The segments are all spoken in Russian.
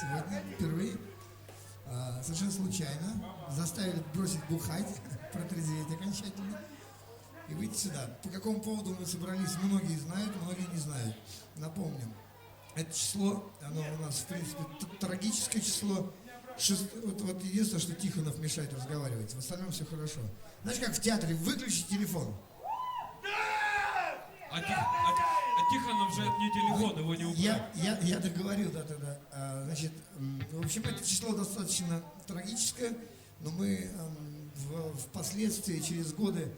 сегодня впервые. Совершенно случайно заставили бросить бухать, протрезветь окончательно и выйти сюда. По какому поводу мы собрались, многие знают, многие не знают. Напомним, это число, оно у нас, в принципе, трагическое число. Вот единственное, что Тихонов мешает разговаривать, в остальном все хорошо. Знаешь, как в театре, выключи телефон. А Тихонов же не телефон, его не убрали. Я договорил, да. Значит, в общем, это число достаточно трагическое, но мы впоследствии, через годы,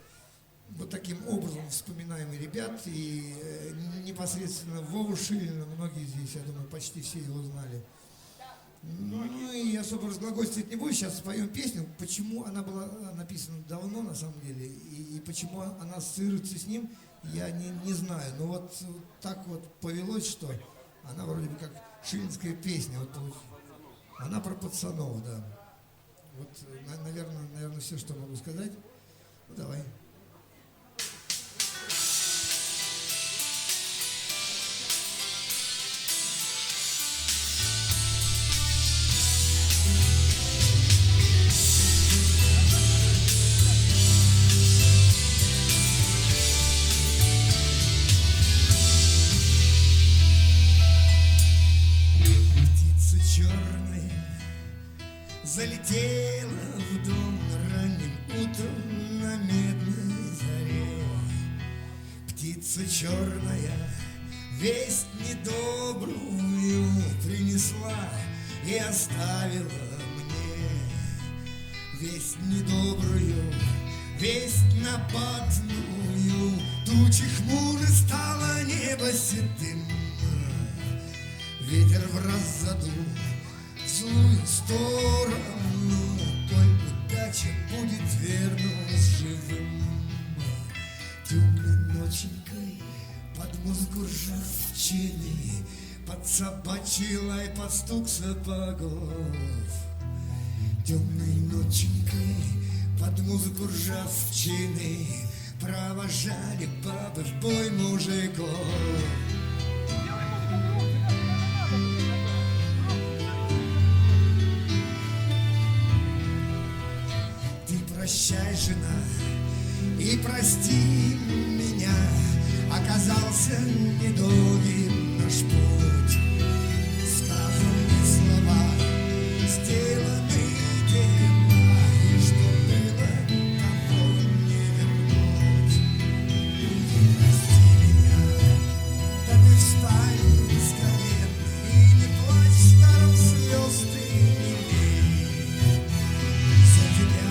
вот таким образом вспоминаем и ребят, и непосредственно Вову Шилина, многие здесь, я думаю, почти все его знали. Ну и особо разглагольствовать не буду, сейчас споем песню, почему она была написана давно на самом деле, и почему она ассоциируется с ним, я не знаю. Но вот так вот повелось, что она вроде бы как шилинская песня, вот, она про пацанов, да. Вот, наверное, все, что могу сказать. Ну, давай. Чёрная залетела в дом ранним утром на медной заре. Птица черная весть недобрую принесла и оставила мне. Весть недобрую, весть нападную, тучи хмуры стало небо седым. Ветер враз задул в злую сторону, только удача будет верно живым. Темной ноченькой под музыку ржавчины, под собачий лай, под стук сапогов. Темной ноченькой под музыку ржавчины провожали бабы в бой мужиков. Прощай, жена, и прости меня, оказался недолгим наш путь. Сказаны слова, сделаны дела, и что было, того не вернуть. Прости меня, да ты встань с колен и не плачь, даром слез ты не лей. За тебя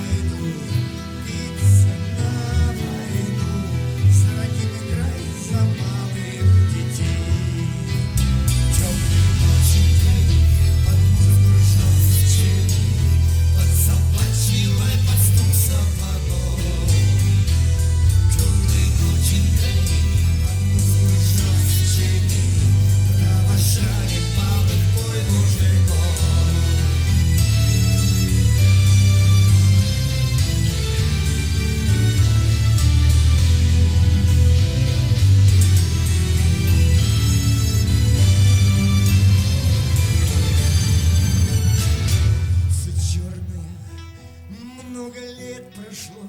прошло,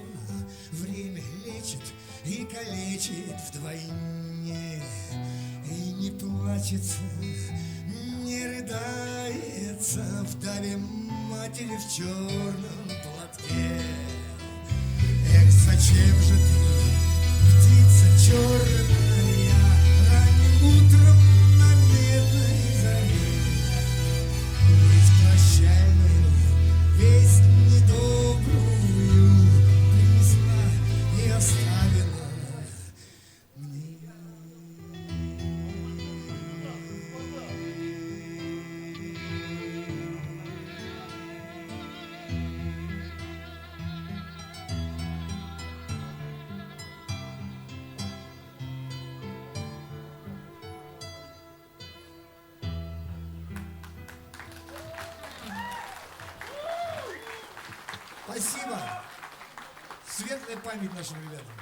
время лечит и калечит вдвойне. И не плачется, не рыдается вдове матери в черном платке. Эх, зачем же ты, птица черная, ранним утром на медной заре? Ведь прощальную весть недобрую принесла и оставила мне. Спасибо. Светлая память нашим ребятам.